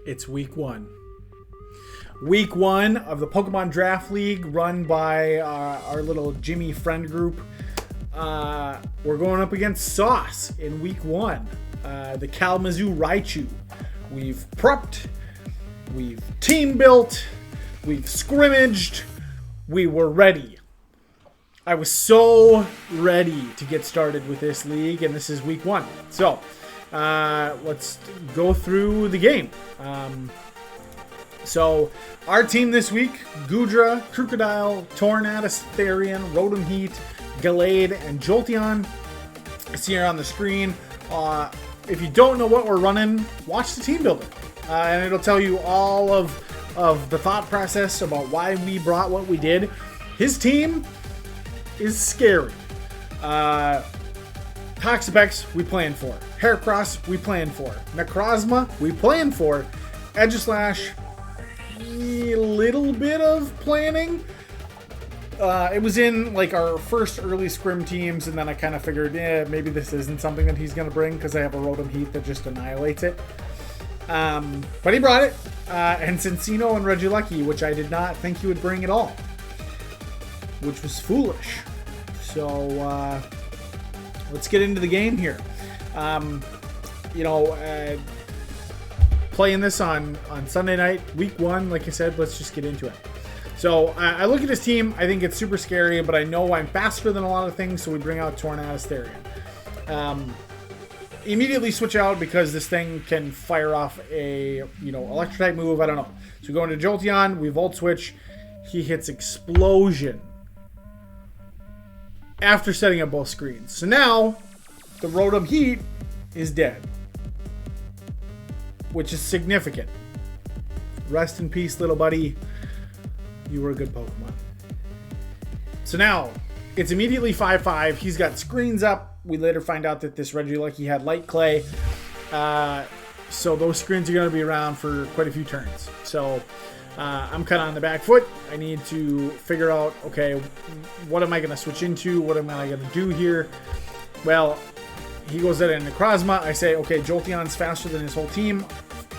It's week one. Week one of the Pokemon Draft League run by our little Jimmy friend group. We're going up against Sauce in week one. The Kalamazoo Raichus. We've prepped. We've team built. We've scrimmaged. We were ready. I was so ready to get started with this league, and this is week one. So, let's go through the game. So, our team this week, Goodra, Crocodile, Tornadus, Therian, Rotom Heat, Gallade, and Jolteon. It's here on the screen. If you don't know what we're running, watch the team building. And it'll tell you all of the thought process about why we brought what we did. His team is scary. Toxapex, we planned for. Heracross, we planned for. Necrozma, we planned for. Aegislash, a little bit of planning. It was in like our first early scrim teams, and then I kind of figured, maybe this isn't something that he's going to bring because I have a Rotom Heat that just annihilates it. But he brought it. And Cincino and Regieleki, which I did not think he would bring at all, which was foolish. So let's get into the game here. Playing this on Sunday night, week one, like I said, let's just get into it. So I look at his team, I think it's super scary, but I know I'm faster than a lot of things, so we bring out Tornadus Therian. Immediately switch out because this thing can fire off a, electric type move, I don't know. So we go into Jolteon, we Volt Switch, he hits Explosion after setting up both screens. So now, the Rotom Heat is dead, which is significant. Rest in peace, little buddy. You were a good Pokemon. So now, it's immediately 5-5. He's got screens up. We later find out that this Regieleki had Light Clay. So those screens are going to be around for quite a few turns. So I'm kind of on the back foot. I need to figure out, okay, what am I going to switch into? What am I going to do here? Well, he goes at a Necrozma. I say, okay, Jolteon's faster than his whole team.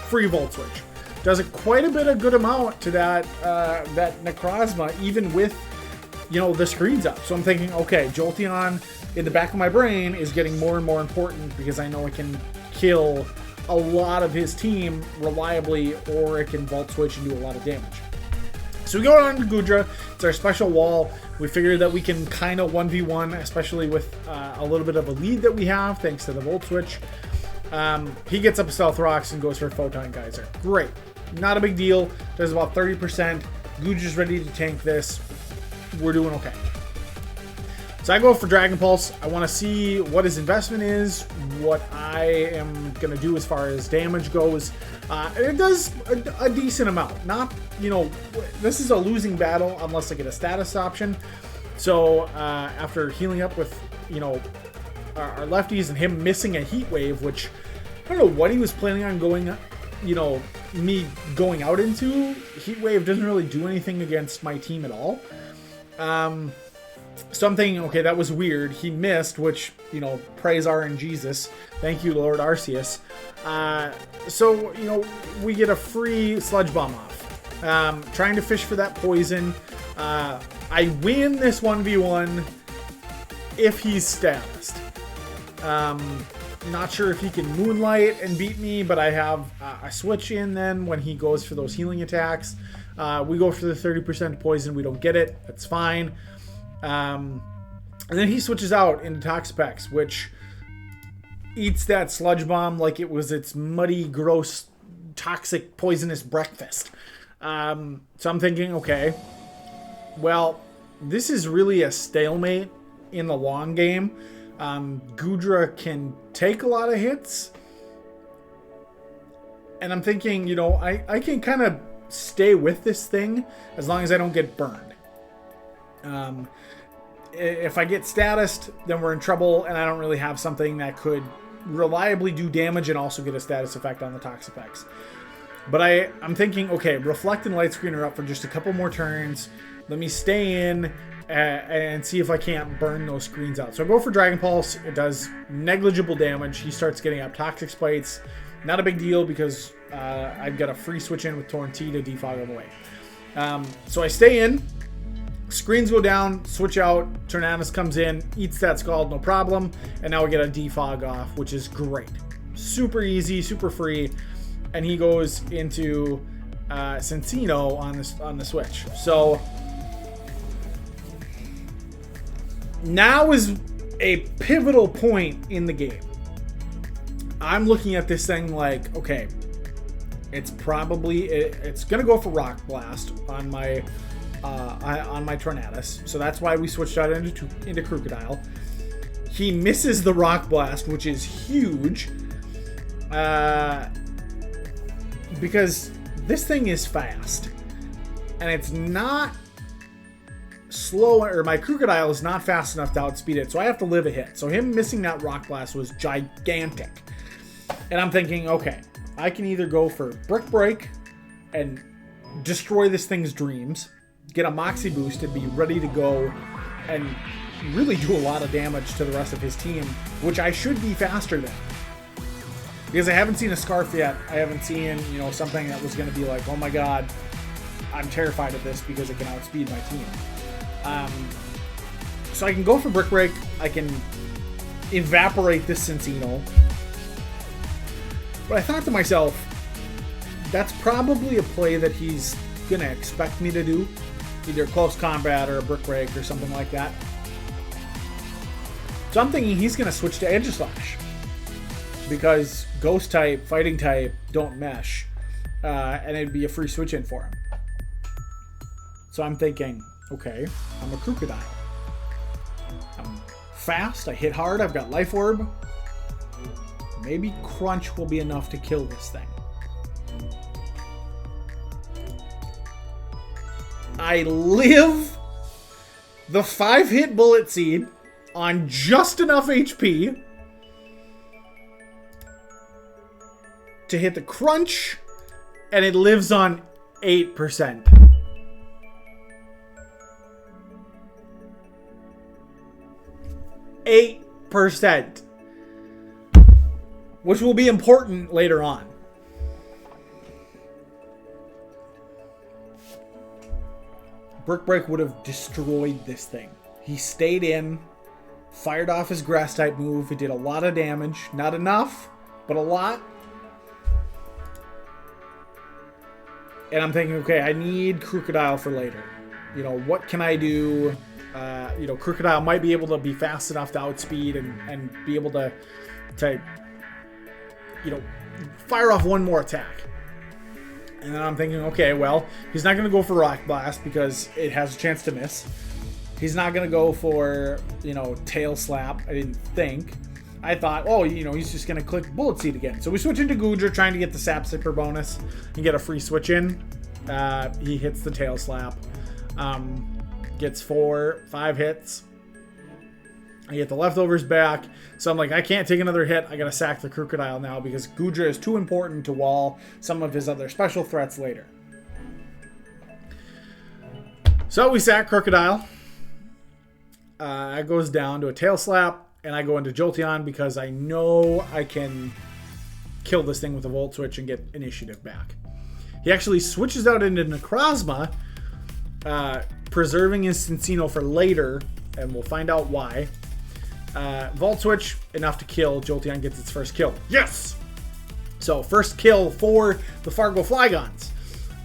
Free Volt Switch. Does quite a bit of good amount to that Necrozma, even with, the screens up. So I'm thinking, okay, Jolteon in the back of my brain is getting more and more important because I know it can kill a lot of his team reliably, or it can Volt Switch and do a lot of damage. So we go on to Goodra. It's our special wall. We figured that we can kind of 1v1, especially with a little bit of a lead that we have thanks to the Volt Switch. He gets up Stealth Rocks and goes for Photon Geyser. Great. Not a big deal. Does about 30%. Goodra's ready to tank this. We're doing okay. So I go for Dragon Pulse. I want to see what his investment is, what I am going to do as far as damage goes. It does a decent amount. Not, this is a losing battle unless I get a status option. So after healing up with, our lefties and him missing a Heat Wave, which I don't know what he was planning on going, me going out into. Heat Wave doesn't really do anything against my team at all. So I'm thinking, okay, that was weird. He missed, which, praise RNGesus. Thank you, Lord Arceus. So, we get a free Sludge Bomb off. Trying to fish for that poison. I win this 1v1 if he's statused. Not sure if he can Moonlight and beat me, but I have a switch in then when he goes for those healing attacks. We go for the 30% poison. We don't get it. That's fine. And then he switches out into Toxapex, which eats that Sludge Bomb like it was its muddy, gross, toxic, poisonous breakfast. So I'm thinking, okay, well, this is really a stalemate in the long game. Goodra can take a lot of hits. And I'm thinking, I can kind of stay with this thing as long as I don't get burned. If I get statused, then we're in trouble, and I don't really have something that could reliably do damage and also get a status effect on the Toxapex. But I'm thinking, okay, Reflect and Light Screen are up for just a couple more turns. Let me stay in and see if I can't burn those screens out. So I go for Dragon Pulse. It does negligible damage. He starts getting up Toxic Spites. Not a big deal because I've got a free switch in with Torn T to defog him away. So I stay in. Screens go down, switch out, Tornadus comes in, eats that Scald, no problem, and now we get a defog off, which is great. Super easy, super free, and he goes into Cincino on the switch. So now is a pivotal point in the game. I'm looking at this thing like, okay, it's gonna go for Rock Blast on my Tornadus, so that's why we switched out into Crocodile. He misses the Rock Blast, which is huge, because this thing is fast, and it's not slow, or my Crocodile is not fast enough to outspeed it, so I have to live a hit. So him missing that Rock Blast was gigantic, and I'm thinking, okay, I can either go for Brick Break and destroy this thing's dreams, get a Moxie boost and be ready to go and really do a lot of damage to the rest of his team, which I should be faster than. Because I haven't seen a Scarf yet. I haven't seen, something that was going to be like, oh my god, I'm terrified of this because it can outspeed my team. So I can go for Brick Break. I can evaporate this Cincino. But I thought to myself, that's probably a play that he's going to expect me to do. Either close combat or a Brick Break or something like that. So I'm thinking he's going to switch to Edge Slash. Because Ghost type, Fighting type don't mesh. And it'd be a free switch in for him. So I'm thinking, okay, I'm a Crocodile. I'm fast, I hit hard, I've got Life Orb. Maybe Crunch will be enough to kill this thing. I live the 5-hit Bullet Seed on just enough HP to hit the Crunch, and it lives on 8%. %, which will be important later on. Brick Break would have destroyed this thing. He stayed in, fired off his Grass type move. It did a lot of damage. Not enough, but a lot. And I'm thinking, okay, I need Crocodile for later. What can I do? Crocodile might be able to be fast enough to outspeed and be able to fire off one more attack. And then I'm thinking, okay, well, he's not going to go for Rock Blast because it has a chance to miss. He's not going to go for, Tail Slap, I didn't think. I thought, he's just going to click Bullet Seed again. So we switch into Goodra, trying to get the Sap Sipper bonus and get a free switch in. He hits the Tail Slap. Gets 4-5 hits. I get the leftovers back. So I'm like, I can't take another hit. I got to sack the Crocodile now because Goodra is too important to wall some of his other special threats later. So we sack Crocodile. It goes down to a Tail Slap, and I go into Jolteon because I know I can kill this thing with a Volt Switch and get initiative back. He actually switches out into Necrozma, preserving his Cincino for later, and we'll find out why. Volt Switch, enough to kill. Jolteon gets its first kill. Yes! So, first kill for the Fargo Flygons.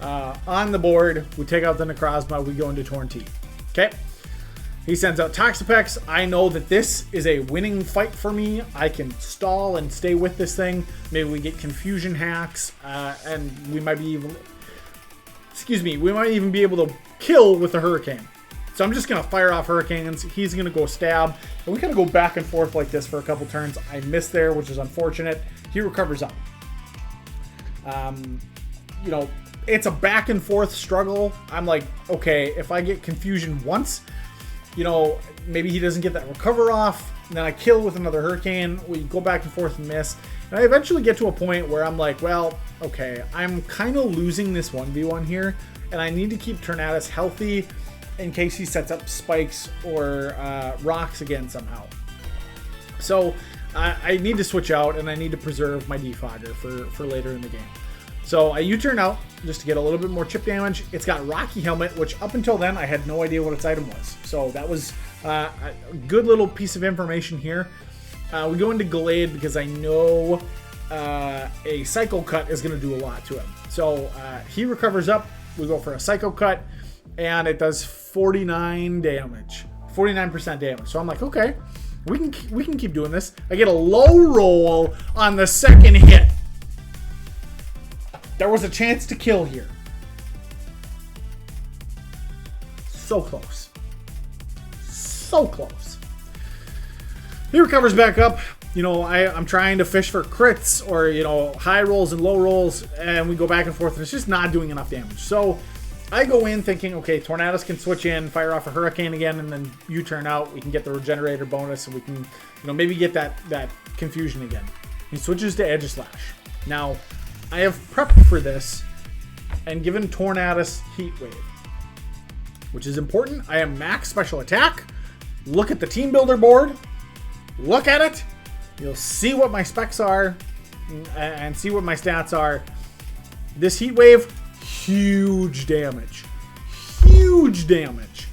On the board, we take out the Necrozma, we go into Torn T. Okay? He sends out Toxapex. I know that this is a winning fight for me. I can stall and stay with this thing. Maybe we get Confusion hacks, and we might be even... we might even be able to kill with the Hurricane. So I'm just going to fire off Hurricanes. He's going to go stab. And we kind of go back and forth like this for a couple turns. I missed there, which is unfortunate. He recovers up. It's a back and forth struggle. I'm like, okay, if I get Confusion once, maybe he doesn't get that recover off. And then I kill with another Hurricane. We go back and forth and miss. And I eventually get to a point where I'm like, well, okay, I'm kind of losing this 1v1 here. And I need to keep Tornadus healthy in case he sets up spikes or rocks again somehow. So I need to switch out, and I need to preserve my defogger for later in the game. So I U-turn out just to get a little bit more chip damage. It's got Rocky Helmet, which up until then I had no idea what its item was. So that was a good little piece of information here. We go into Glade because I know a Psycho Cut is going to do a lot to him. So he recovers up. We go for a Psycho Cut, and it does 49% damage. So I'm like, okay, we can keep doing this. I get a low roll on the second hit. There was a chance to kill here. So close. So close. He recovers back up. You know, I'm trying to fish for crits or, you know, high rolls and low rolls, and we go back and forth, and it's just not doing enough damage. So I go in thinking, okay, Tornadus can switch in, fire off a Hurricane again, and then U-turn out. We can get the Regenerator bonus, and we can, you know, maybe get that confusion again. He switches to Aegislash. Now, I have prepped for this and given Tornadus Heat Wave, which is important. I am max special attack. Look at the team builder board. Look at it. You'll see what my specs are and see what my stats are. This Heat Wave, huge damage. Huge damage.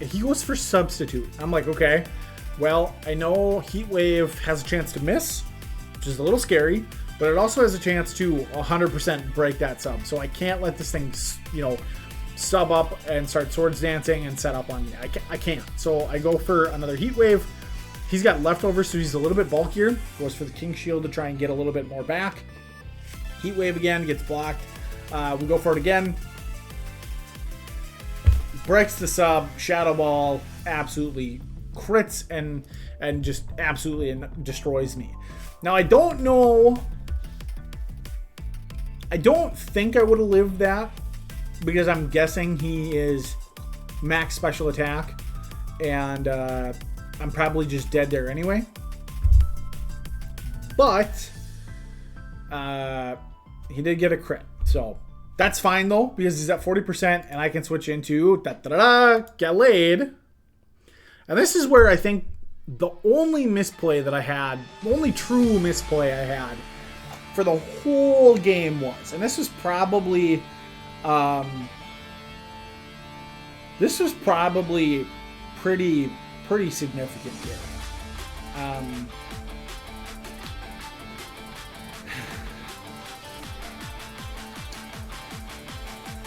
He goes for Substitute. I'm like, okay, well, I know Heat Wave has a chance to miss, which is a little scary, but it also has a chance to 100% break that sub. So I can't let this thing, you know, sub up and start swords dancing and set up on me. I can't. So I go for another Heat Wave. He's got leftovers, so he's a little bit bulkier. Goes for the King Shield to try and get a little bit more back. Heat Wave again, gets blocked. We go for it again. Breaks the sub. Shadow Ball absolutely crits and just absolutely destroys me. Now, I don't know. I don't think I would have lived that because I'm guessing he is max special attack, and I'm probably just dead there anyway. But he did get a crit, so that's fine though because he's at 40% and I can switch into Glade. And this is where I think the only misplay that I had, the only true misplay I had for the whole game was, and this was probably pretty significant here.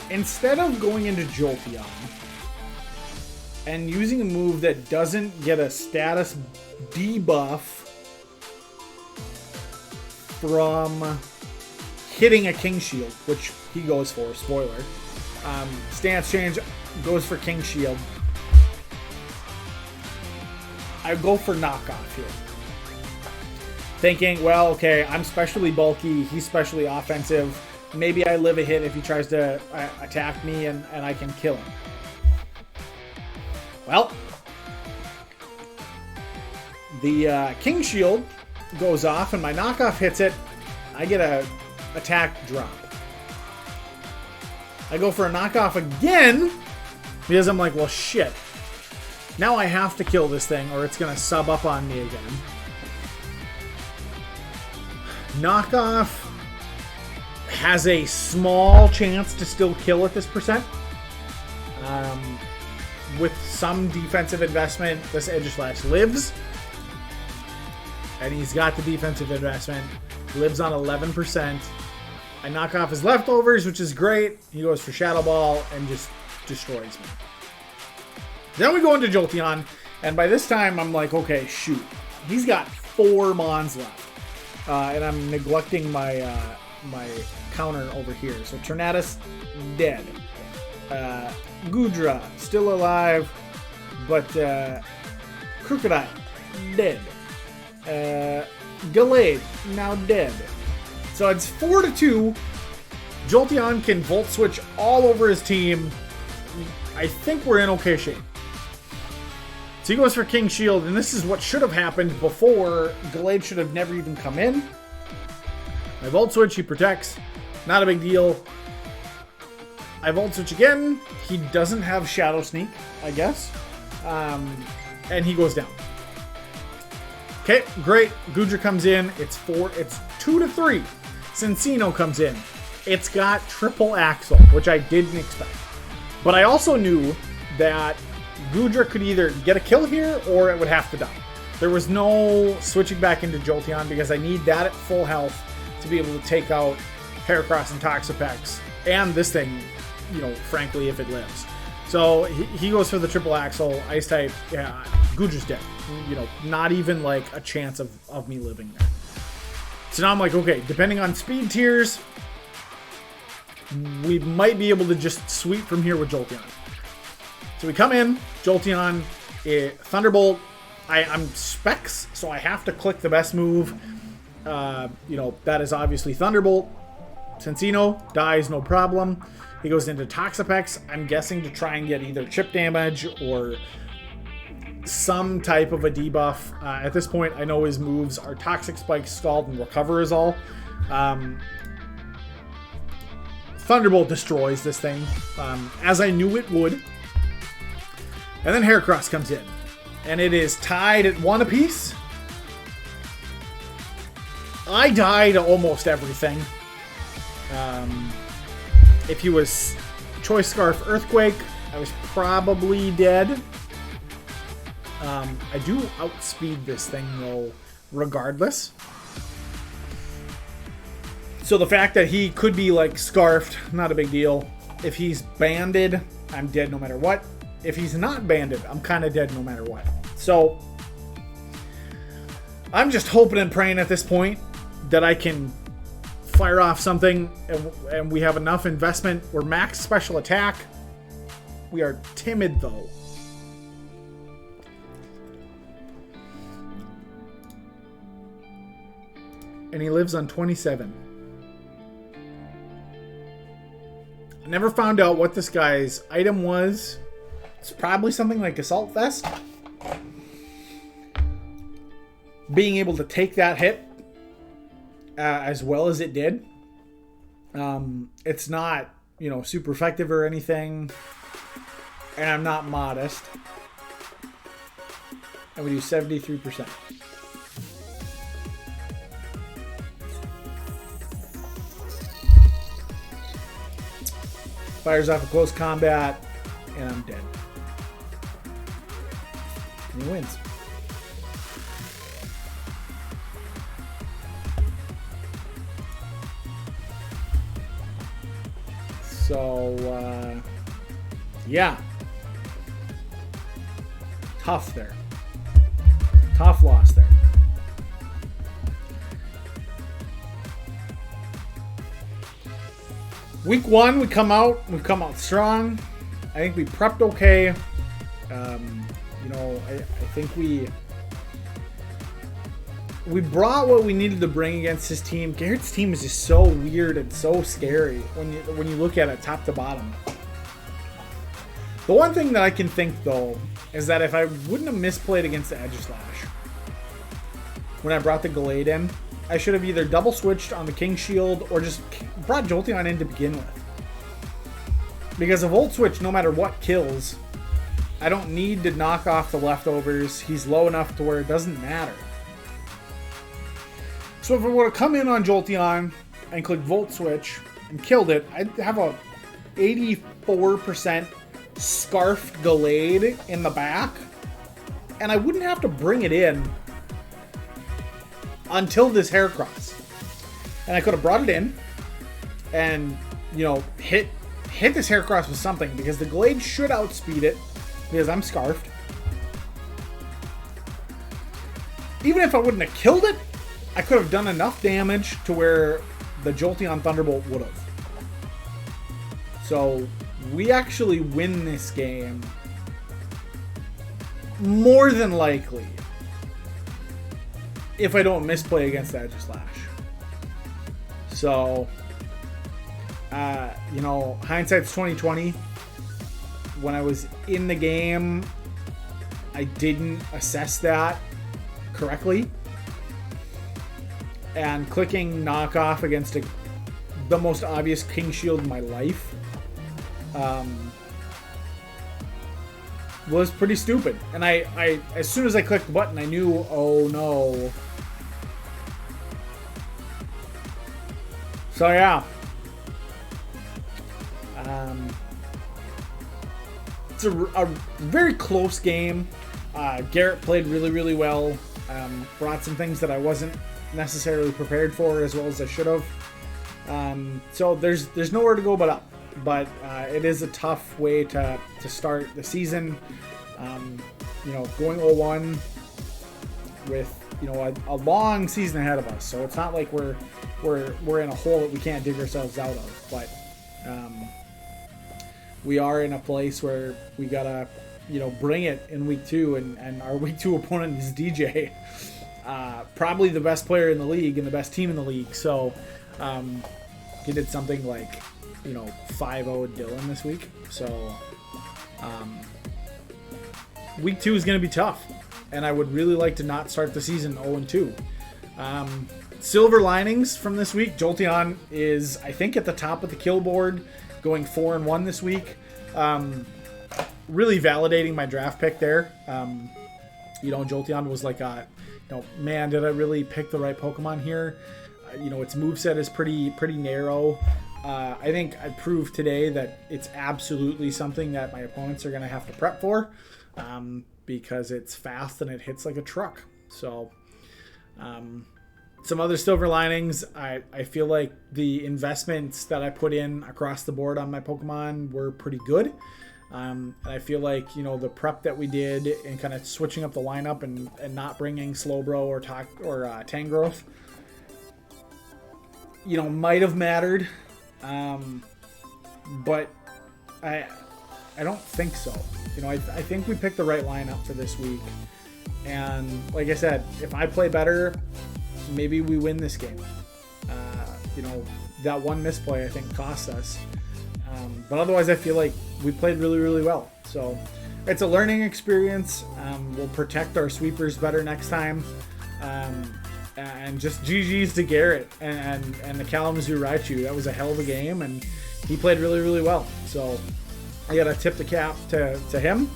Instead of going into Jolteon and using a move that doesn't get a status debuff from hitting a King Shield, which he goes for, spoiler. Stance change, goes for King Shield. I go for knockoff here. Thinking, well, okay, I'm specially bulky, he's specially offensive. Maybe I live a hit if he tries to attack me and I can kill him. Well, the King Shield goes off and my knockoff hits it. I get a attack drop. I go for a knockoff again because I'm like, well, shit. Now I have to kill this thing or it's going to sub up on me again. Knockoff has a small chance to still kill at this percent. With some defensive investment, this Aegislash lives. And he's got the defensive investment. Lives on 11%. I knock off his leftovers, which is great. He goes for Shadow Ball and just destroys me. Then we go into Jolteon, and by this time I'm like, okay, shoot. He's got 4 Mons left. And I'm neglecting my my counter over here. So Tornadus, dead. Goodra, still alive, but Crocodile, dead. Glade, now dead. So it's 4-2. Jolteon can Volt Switch all over his team. I think we're in okay shape. So he goes for King Shield, and this is what should have happened before. Glade should have never even come in. I Volt Switch, he protects. Not a big deal. I Volt Switch again. He doesn't have Shadow Sneak, I guess. And he goes down. Okay, great. Gudra comes in. It's 2 to 3. Cincino comes in. It's got triple axle, which I didn't expect. But I also knew that Gudra could either get a kill here or it would have to die. There was no switching back into Jolteon because I need that at full health to be able to take out Heracross and Toxapex. And this thing, you know, frankly, if it lives. So he goes for the triple axle, ice type. Yeah, Gudra's dead. You know, not even like a chance of me living there. So now I'm like, okay, depending on speed tiers, we might be able to just sweep from here with Jolteon. So we come in, Jolteon, Thunderbolt. I'm Specs, so I have to click the best move. You know, that is obviously Thunderbolt. Cincino dies, no problem. He goes into Toxapex, I'm guessing to try and get either chip damage or some type of a debuff. At this point, I know his moves are Toxic Spike, Scald, and Recover is all. Thunderbolt destroys this thing, as I knew it would. And then Heracross comes in. And it is tied at 1 apiece. I died almost everything. If he was Choice Scarf Earthquake, I was probably dead. I do outspeed this thing though, regardless. So the fact that he could be like scarfed, not a big deal. If he's banded, I'm dead no matter what. If he's not banded, I'm kind of dead no matter what. So I'm just hoping and praying at this point that I can fire off something and we have enough investment. We're max special attack. We are timid though. And he lives on 27. I never found out what this guy's item was. It's probably something like Assault Vest. Being able to take that hit as well as it did. It's not, you know, super effective or anything. And I'm not modest. And we do 73%. Fires off a close combat, and I'm dead. And he wins. So, yeah. Tough there. Tough loss there. Week 1, we come out strong. I think we prepped okay. You know, I think we brought what we needed to bring against his team. Garrett's team is just so weird and so scary when you look at it top to bottom. The one thing that I can think though is that if I wouldn't have misplayed against the Aegislash when I brought the Gallade in, I should have either double switched on the King Shield or just brought Jolteon in to begin with. Because a Volt Switch, no matter what, kills. I don't need to knock off the leftovers. He's low enough to where it doesn't matter. So if I were to come in on Jolteon and click Volt Switch and killed it, I'd have a 84% scarfed Gallade in the back. And I wouldn't have to bring it in until this Heracross. And I could have brought it in and, you know, hit this Heracross with something because the Gallade should outspeed it because I'm scarfed. Even if I wouldn't have killed it, I could have done enough damage to where the Jolteon Thunderbolt would have. So we actually win this game more than likely if I don't misplay against Aegislash. So, you know, hindsight's 2020. When I was in the game, I didn't assess that correctly. And clicking knockoff against the most obvious King Shield in my life was pretty stupid. And I as soon as I clicked the button, I knew, oh no. So yeah. It's a very close game. Garrett played really, really well. Brought some things that I wasn't necessarily prepared for as well as I should have. So there's nowhere to go but up. But it is a tough way to start the season. Going 0-1 with a long season ahead of us. So it's not like we're in a hole that we can't dig ourselves out of. But we are in a place where we gotta bring it in week 2, and our week 2 opponent is DJ, probably the best player in the league and the best team in the league. So he did something like 5-0 Dylan this week. So week 2 is going to be tough, and I would really like to not start the season 0-2. Silver linings from this week: Jolteon is, I think, at the top of the kill board, going 4-1 this week. Really validating my draft pick there. Jolteon was like man, did I really pick the right Pokemon here? Its moveset is pretty narrow. I think I proved today that it's absolutely something that my opponents are going to have to prep for, because it's fast and it hits like a truck. So some other silver linings: I feel like the investments that I put in across the board on my Pokemon were pretty good. And I feel like, the prep that we did and kind of switching up the lineup and not bringing Slowbro or Tangrowth, might have mattered. But I don't think so. I think we picked the right lineup for this week. And like I said, if I play better, maybe we win this game. That one misplay I think cost us. But otherwise, I feel like we played really, really well. So it's a learning experience. We'll protect our sweepers better next time. And just GG's to Garrett and the Kalamazoo Raichus. That was a hell of a game, and he played really, really well. So I got to tip the cap to him.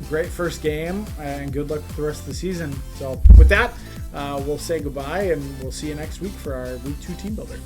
Great first game, and good luck with the rest of the season. So with that, we'll say goodbye, and we'll see you next week for our Week 2 Team Builder.